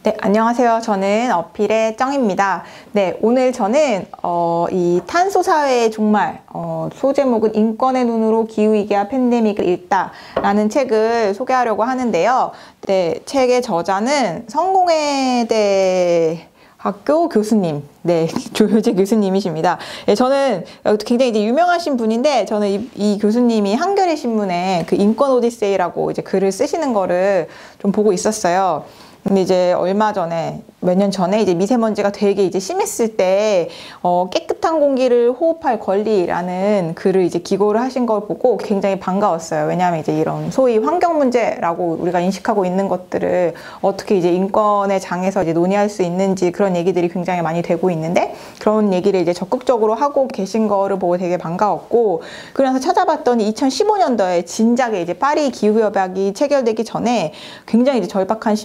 네, 안녕하세요. 저는 어필의 쩡입니다. 네, 오늘 저는 이 탄소 사회의 종말, 소제목은 인권의 눈으로 기후위기와 팬데믹을 읽다라는 책을 소개하려고 하는데요. 네, 책의 저자는 성공회대 학교 교수님, 네, 조효재 교수님이십니다. 네, 저는 굉장히 이제 유명하신 분인데, 저는 이 교수님이 한겨레 신문에 그 인권 오디세이라고 이제 글을 쓰시는 거를 좀 보고 있었어요. 근데 이제 얼마 전에, 몇 년 전에 이제 미세먼지가 되게 이제 심했을 때, 깨끗한 공기를 호흡할 권리라는 글을 이제 기고를 하신 걸 보고 굉장히 반가웠어요. 왜냐하면 이제 이런 소위 환경 문제라고 우리가 인식하고 있는 것들을 어떻게 이제 인권의 장에서 이제 논의할 수 있는지 그런 얘기들이 굉장히 많이 되고 있는데, 그런 얘기를 이제 적극적으로 하고 계신 거를 보고 되게 반가웠고, 그래서 찾아봤더니 2015년도에 진작에 이제 파리 기후협약이 체결되기 전에 굉장히 이제 절박한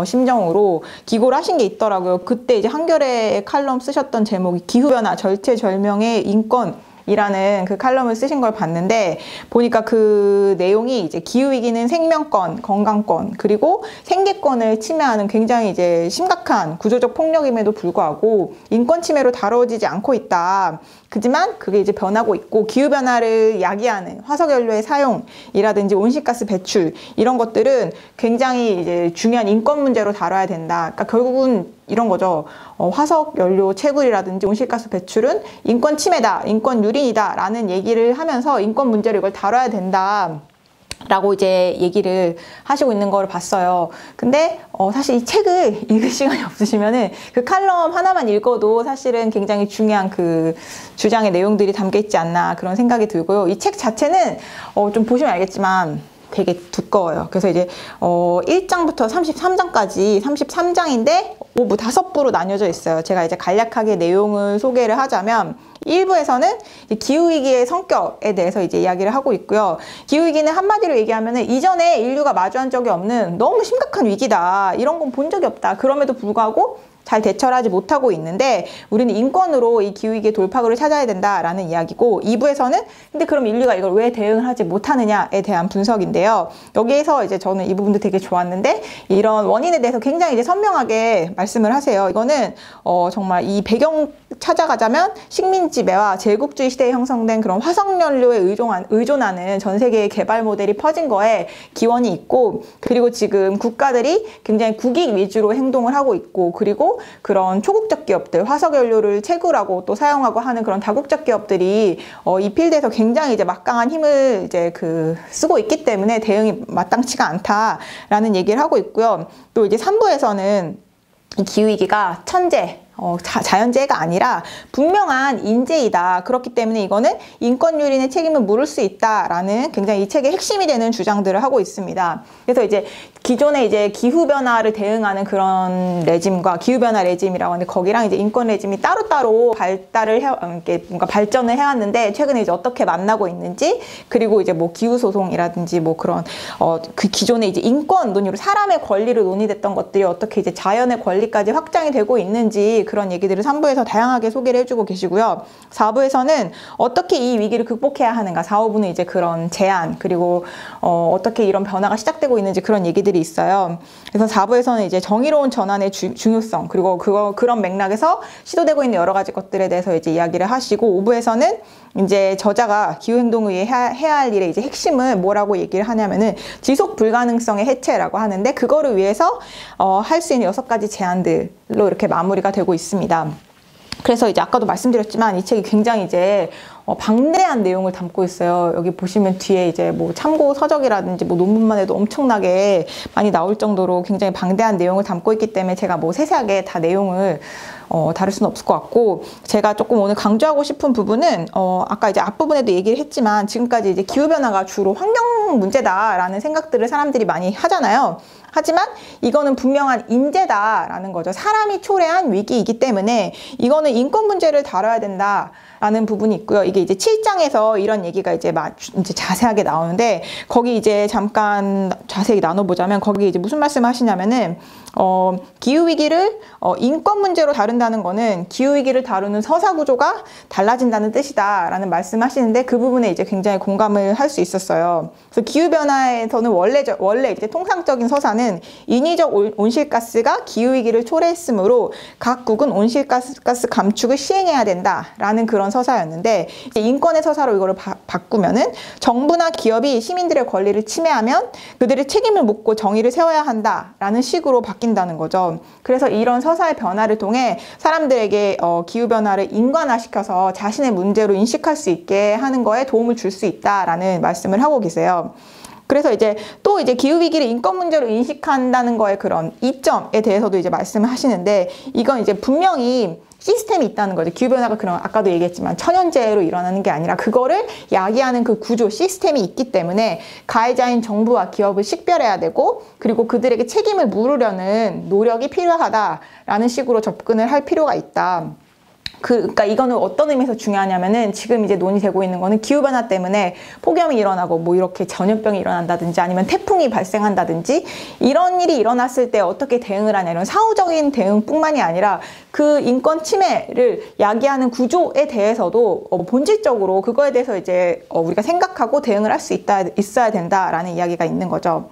심정으로 기고를 하신 게 있더라고요. 그때 이제 한겨레 칼럼 쓰셨던 제목이 기후변화 절체절명의 인권이라는 그 칼럼을 쓰신 걸 봤는데, 보니까 그 내용이 이제 기후위기는 생명권, 건강권, 그리고 생계권을 침해하는 굉장히 이제 심각한 구조적 폭력임에도 불구하고 인권 침해로 다뤄지지 않고 있다. 그지만 그게 이제 변하고 있고, 기후변화를 야기하는 화석연료의 사용이라든지 온실가스 배출, 이런 것들은 굉장히 이제 중요한 인권 문제로 다뤄야 된다. 그러니까 결국은 이런 거죠. 화석연료 채굴이라든지 온실가스 배출은 인권 침해다, 인권 유린이다 라는 얘기를 하면서 인권 문제로 이걸 다뤄야 된다 라고 이제 얘기를 하시고 있는 걸 봤어요. 근데 사실 이 책을 읽을 시간이 없으시면은 그 칼럼 하나만 읽어도 사실은 굉장히 중요한 그 주장의 내용들이 담겨 있지 않나 그런 생각이 들고요. 이 책 자체는 좀 보시면 알겠지만 되게 두꺼워요. 그래서 이제 1장부터 33장까지 33장인데 뭐 5부로 나뉘어져 있어요. 제가 이제 간략하게 내용을 소개를 하자면, 1부에서는 기후위기의 성격에 대해서 이제 이야기를 하고 있고요. 기후위기는 한마디로 얘기하면은 이전에 인류가 마주한 적이 없는 너무 심각한 위기다. 이런 건 본 적이 없다. 그럼에도 불구하고 잘 대처를 하지 못하고 있는데 우리는 인권으로 이 기후위기의 돌파구를 찾아야 된다라는 이야기고, 2부에서는 근데 그럼 인류가 이걸 왜 대응을 하지 못하느냐에 대한 분석인데요. 여기에서 이제 저는 이 부분도 되게 좋았는데, 이런 원인에 대해서 굉장히 이제 선명하게 말씀을 하세요. 이거는 정말 이 배경 찾아가자면 식민지배와 제국주의 시대에 형성된 그런 화석연료에 의존하는 전 세계의 개발 모델이 퍼진 거에 기원이 있고, 그리고 지금 국가들이 굉장히 국익 위주로 행동을 하고 있고, 그리고 그런 초국적 기업들, 화석연료를 채굴하고 또 사용하고 하는 그런 다국적 기업들이 이 필드에서 굉장히 이제 막강한 힘을 이제 쓰고 있기 때문에 대응이 마땅치가 않다라는 얘기를 하고 있고요. 또 이제 3부에서는 이 기후위기가 천재, 자연재해가 아니라 분명한 인재이다. 그렇기 때문에 이거는 인권 유린의 책임을 물을 수 있다라는 굉장히 이 책의 핵심이 되는 주장들을 하고 있습니다. 그래서 이제 기존에 이제 기후변화를 대응하는 그런 레짐과 기후변화 레짐이라고 하는데, 거기랑 이제 인권 레짐이 따로따로 이렇게 뭔가 발전을 해왔는데, 최근에 이제 어떻게 만나고 있는지, 그리고 이제 뭐 기후소송이라든지 뭐 그런, 그 기존에 이제 인권 논의로 사람의 권리를 논의됐던 것들이 어떻게 이제 자연의 권리까지 확장이 되고 있는지, 그런 얘기들을 3부에서 다양하게 소개를 해주고 계시고요. 4부에서는 어떻게 이 위기를 극복해야 하는가, 4, 5부는 이제 그런 제안, 그리고 어떻게 이런 변화가 시작되고 있는지 그런 얘기들이 있어요. 그래서 4부에서는 이제 정의로운 전환의 중요성, 그리고 그런 맥락에서 시도되고 있는 여러 가지 것들에 대해서 이제 이야기를 하시고, 5부에서는 이제 저자가 기후행동을 해야 할 일의 이제 핵심은 뭐라고 얘기를 하냐면은 지속 불가능성의 해체라고 하는데, 그거를 위해서 할 수 있는 6가지 제안들로 이렇게 마무리가 되고 있습니다. 그래서 이제 아까도 말씀드렸지만 이 책이 굉장히 이제 방대한 내용을 담고 있어요. 여기 보시면 뒤에 이제 뭐 참고 서적이라든지 뭐 논문만 해도 엄청나게 많이 나올 정도로 굉장히 방대한 내용을 담고 있기 때문에 제가 뭐 세세하게 다 내용을 다룰 수는 없을 것 같고, 제가 조금 오늘 강조하고 싶은 부분은 아까 이제 앞부분에도 얘기를 했지만, 지금까지 이제 기후변화가 주로 환경 문제다라는 생각들을 사람들이 많이 하잖아요. 하지만 이거는 분명한 인재다라는 거죠. 사람이 초래한 위기이기 때문에 이거는 인권 문제를 다뤄야 된다라는 부분이 있고요. 이게 이제 7장에서 이런 얘기가 이제 자세하게 나오는데, 거기 이제 잠깐 자세히 나눠보자면, 거기 이제 무슨 말씀을 하시냐면은 기후위기를 인권 문제로 다룬다는 거는 기후위기를 다루는 서사구조가 달라진다는 뜻이다 라는 말씀을 하시는데, 그 부분에 이제 굉장히 공감을 할 수 있었어요. 그래서 그 기후변화에서는 원래 이제 통상적인 서사는 인위적 온실가스가 기후위기를 초래했으므로 각국은 온실가스 감축을 시행해야 된다라는 그런 서사였는데, 이제 인권의 서사로 이거를 바꾸면은 정부나 기업이 시민들의 권리를 침해하면 그들의 책임을 묻고 정의를 세워야 한다라는 식으로 바뀐다는 거죠. 그래서 이런 서사의 변화를 통해 사람들에게 기후변화를 인간화시켜서 자신의 문제로 인식할 수 있게 하는 거에 도움을 줄 수 있다라는 말씀을 하고 계세요. 그래서 이제 또 이제 기후위기를 인권 문제로 인식한다는 거에 그런 이점에 대해서도 이제 말씀을 하시는데, 이건 이제 분명히 시스템이 있다는 거죠. 기후변화가 그런, 아까도 얘기했지만 천연재해로 일어나는 게 아니라 그거를 야기하는 그 구조, 시스템이 있기 때문에 가해자인 정부와 기업을 식별해야 되고, 그리고 그들에게 책임을 물으려는 노력이 필요하다라는 식으로 접근을 할 필요가 있다. 그러니까 이거는 어떤 의미에서 중요하냐면은, 지금 이제 논의되고 있는 거는 기후변화 때문에 폭염이 일어나고 뭐 이렇게 전염병이 일어난다든지 아니면 태풍이 발생한다든지 이런 일이 일어났을 때 어떻게 대응을 하냐, 이런 사후적인 대응뿐만이 아니라 그 인권 침해를 야기하는 구조에 대해서도 본질적으로 그거에 대해서 이제 우리가 생각하고 대응을 할 수 있어야 된다라는 이야기가 있는 거죠.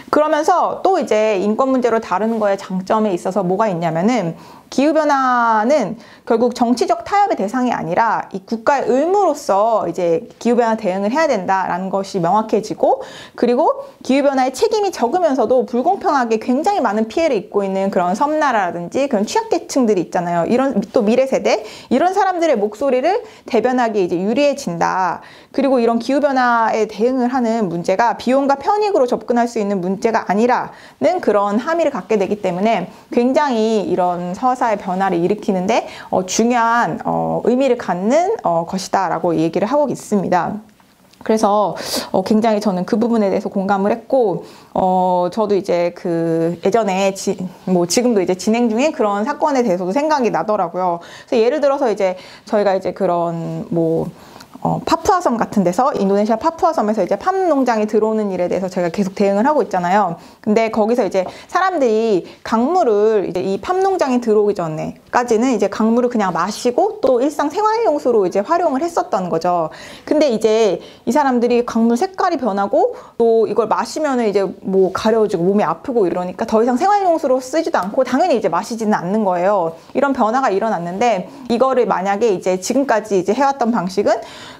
그러면서 또 이제 인권 문제로 다루는 거에 장점에 있어서 뭐가 있냐면은, 기후변화는 결국 정치적 타협의 대상이 아니라 이 국가의 의무로서 이제 기후변화 대응을 해야 된다라는 것이 명확해지고, 그리고 기후변화의 책임이 적으면서도 불공평하게 굉장히 많은 피해를 입고 있는 그런 섬나라라든지 그런 취약계층들이 있잖아요. 이런 또 미래 세대, 이런 사람들의 목소리를 대변하기에 이제 유리해진다. 그리고 이런 기후변화에 대응을 하는 문제가 비용과 편익으로 접근할 수 있는 문제가 아니라는 그런 함의를 갖게 되기 때문에 굉장히 이런 서사의 변화를 일으키는데 중요한 의미를 갖는 것이다 라고 얘기를 하고 있습니다. 그래서 굉장히 저는 그 부분에 대해서 공감을 했고, 저도 이제 그 예전에 지금도 이제 진행 중인 그런 사건에 대해서도 생각이 나더라고요. 그래서 예를 들어서 이제 저희가 이제 그런 파푸아섬 같은 데서, 인도네시아 파푸아섬에서 이제 팜 농장이 들어오는 일에 대해서 저희가 계속 대응을 하고 있잖아요. 근데 거기서 이제 사람들이 강물을 이제 이 팜 농장이 들어오기 전에까지는 이제 강물을 그냥 마시고 또 일상 생활용수로 이제 활용을 했었던 거죠. 근데 이제 이 사람들이 강물 색깔이 변하고 또 이걸 마시면은 이제 뭐 가려워지고 몸이 아프고 이러니까 더 이상 생활용수로 쓰지도 않고 당연히 이제 마시지는 않는 거예요. 이런 변화가 일어났는데, 이거를 만약에 이제 지금까지 이제 해왔던 방식은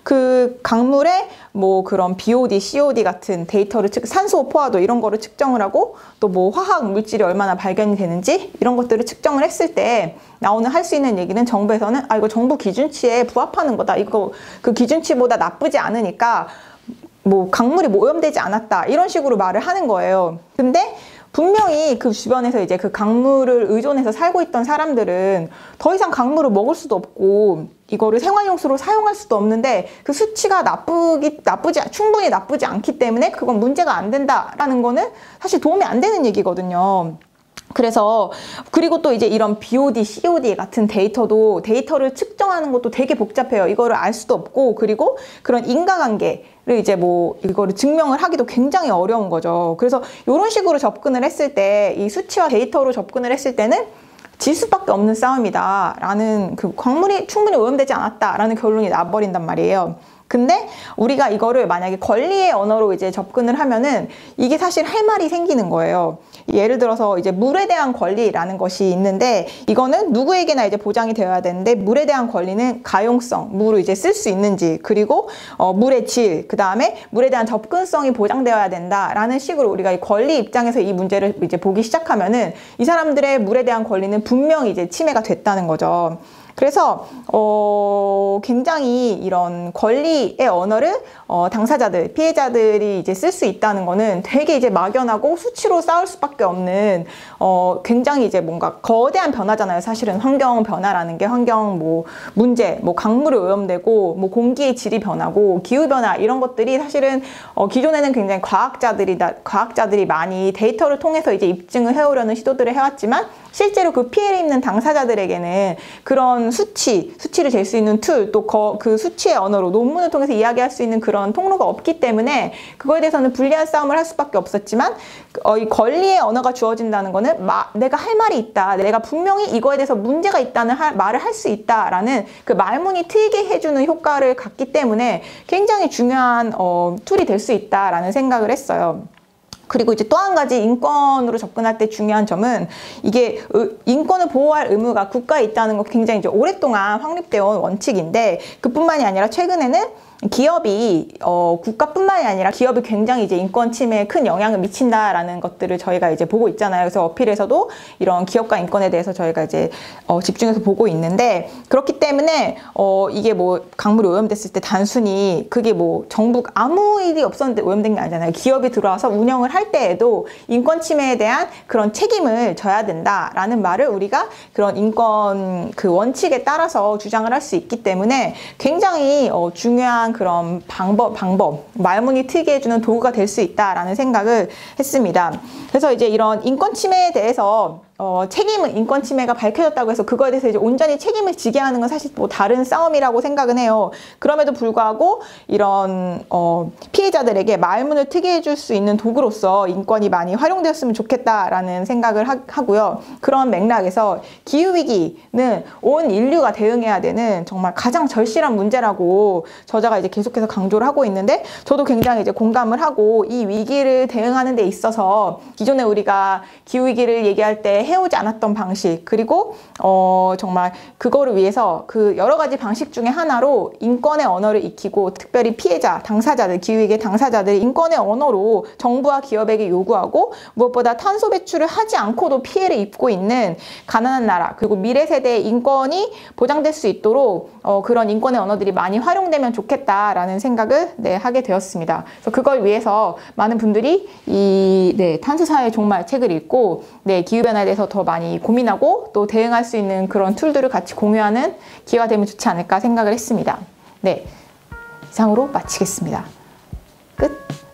그 강물에 뭐 그런 BOD, COD 같은 데이터를 산소 포화도 이런 거를 측정을 하고, 또 뭐 화학 물질이 얼마나 발견이 되는지 이런 것들을 측정을 했을 때 할 수 있는 얘기는, 정부에서는 이거 정부 기준치에 부합하는 거다, 이거 그 기준치보다 나쁘지 않으니까 뭐 강물이 오염되지 않았다, 이런 식으로 말을 하는 거예요. 근데 분명히 그 주변에서 이제 그 강물을 의존해서 살고 있던 사람들은 더 이상 강물을 먹을 수도 없고 이거를 생활용수로 사용할 수도 없는데, 그 수치가 충분히 나쁘지 않기 때문에 그건 문제가 안 된다라는 거는 사실 도움이 안 되는 얘기거든요. 그래서 그리고 또 이제 이런 BOD, COD 같은 데이터를 측정하는 것도 되게 복잡해요. 이거를 알 수도 없고, 그리고 그런 인과관계를 이제 뭐 이거를 증명을 하기도 굉장히 어려운 거죠. 그래서 이런 식으로 접근을 했을 때, 이 수치와 데이터로 접근을 했을 때는 질 수밖에 없는 싸움이다 라는, 그 광물이 충분히 오염되지 않았다 라는 결론이 나버린단 말이에요. 근데 우리가 이거를 만약에 권리의 언어로 이제 접근을 하면은 이게 사실 할 말이 생기는 거예요. 예를 들어서 이제 물에 대한 권리라는 것이 있는데, 이거는 누구에게나 이제 보장이 되어야 되는데, 물에 대한 권리는 가용성, 물을 이제 쓸 수 있는지, 그리고 물의 질, 그 다음에 물에 대한 접근성이 보장되어야 된다라는 식으로 우리가 이 권리 입장에서 이 문제를 이제 보기 시작하면은 이 사람들의 물에 대한 권리는 분명히 이제 침해가 됐다는 거죠. 그래서 굉장히 이런 권리의 언어를 당사자들, 피해자들이 이제 쓸 수 있다는 거는 되게 이제 막연하고 수치로 싸울 수밖에 없는 굉장히 이제 뭔가 거대한 변화잖아요. 사실은 환경 변화라는 게, 환경 문제, 강물이 오염되고 공기의 질이 변하고 기후 변화, 이런 것들이 사실은 기존에는 굉장히 과학자들이 많이 데이터를 통해서 이제 입증을 해오려는 시도들을 해왔지만, 실제로 그 피해를 입는 당사자들에게는 그런 수치를 잴 수 있는 툴, 또 그 수치의 언어로 논문을 통해서 이야기할 수 있는 그런 통로가 없기 때문에 그거에 대해서는 불리한 싸움을 할 수밖에 없었지만 이 권리의 언어가 주어진다는 거는 내가 할 말이 있다, 내가 분명히 이거에 대해서 문제가 있다는 말을 할 수 있다라는 그 말문이 트이게 해주는 효과를 갖기 때문에 굉장히 중요한 툴이 될 수 있다라는 생각을 했어요. 그리고 이제 또 한 가지 인권으로 접근할 때 중요한 점은 이게 인권을 보호할 의무가 국가에 있다는 거 굉장히 이제 오랫동안 확립되어 온 원칙인데 그뿐만이 아니라 최근에는 기업이 국가뿐만이 아니라 기업이 굉장히 이제 인권 침해에 큰 영향을 미친다라는 것들을 저희가 이제 보고 있잖아요. 그래서 어필에서도 이런 기업가 인권에 대해서 저희가 이제 집중해서 보고 있는데 그렇기 때문에 이게 뭐 강물이 오염됐을 때 단순히 그게 뭐 정부가 아무 일이 없었는데 오염된 게 아니잖아요. 기업이 들어와서 운영을 할 때에도 인권 침해에 대한 그런 책임을 져야 된다라는 말을 우리가 그런 인권 그 원칙에 따라서 주장을 할 수 있기 때문에 굉장히 중요한 그런 방법, 말문이 트게 해주는 도구가 될 수 있다라는 생각을 했습니다. 그래서 이제 이런 인권 침해에 대해서 인권 침해가 밝혀졌다고 해서 그거에 대해서 이제 온전히 책임을 지게 하는 건 사실 뭐 다른 싸움이라고 생각은 해요. 그럼에도 불구하고 이런 피해자들에게 말문을 트게 해줄 수 있는 도구로서 인권이 많이 활용되었으면 좋겠다라는 생각을 하고요. 그런 맥락에서 기후위기는 온 인류가 대응해야 되는 정말 가장 절실한 문제라고 저자가 이제 계속해서 강조를 하고 있는데 저도 굉장히 이제 공감을 하고 이 위기를 대응하는 데 있어서 기존에 우리가 기후위기를 얘기할 때 해오지 않았던 방식 그리고 정말 그거를 위해서 그 여러 가지 방식 중에 하나로 인권의 언어를 익히고 특별히 피해자, 당사자들, 기후위기의 당사자들 인권의 언어로 정부와 기업에게 요구하고 무엇보다 탄소 배출을 하지 않고도 피해를 입고 있는 가난한 나라 그리고 미래 세대의 인권이 보장될 수 있도록 그런 인권의 언어들이 많이 활용되면 좋겠다라는 생각을 하게 되었습니다. 그래서 그걸 위해서 많은 분들이 이 탄소사회 종말 책을 읽고 기후변화에 대해서 더 많이 고민하고 또 대응할 수 있는 그런 툴들을 같이 공유하는 기회가 되면 좋지 않을까 생각을 했습니다. 이상으로 마치겠습니다. 끝.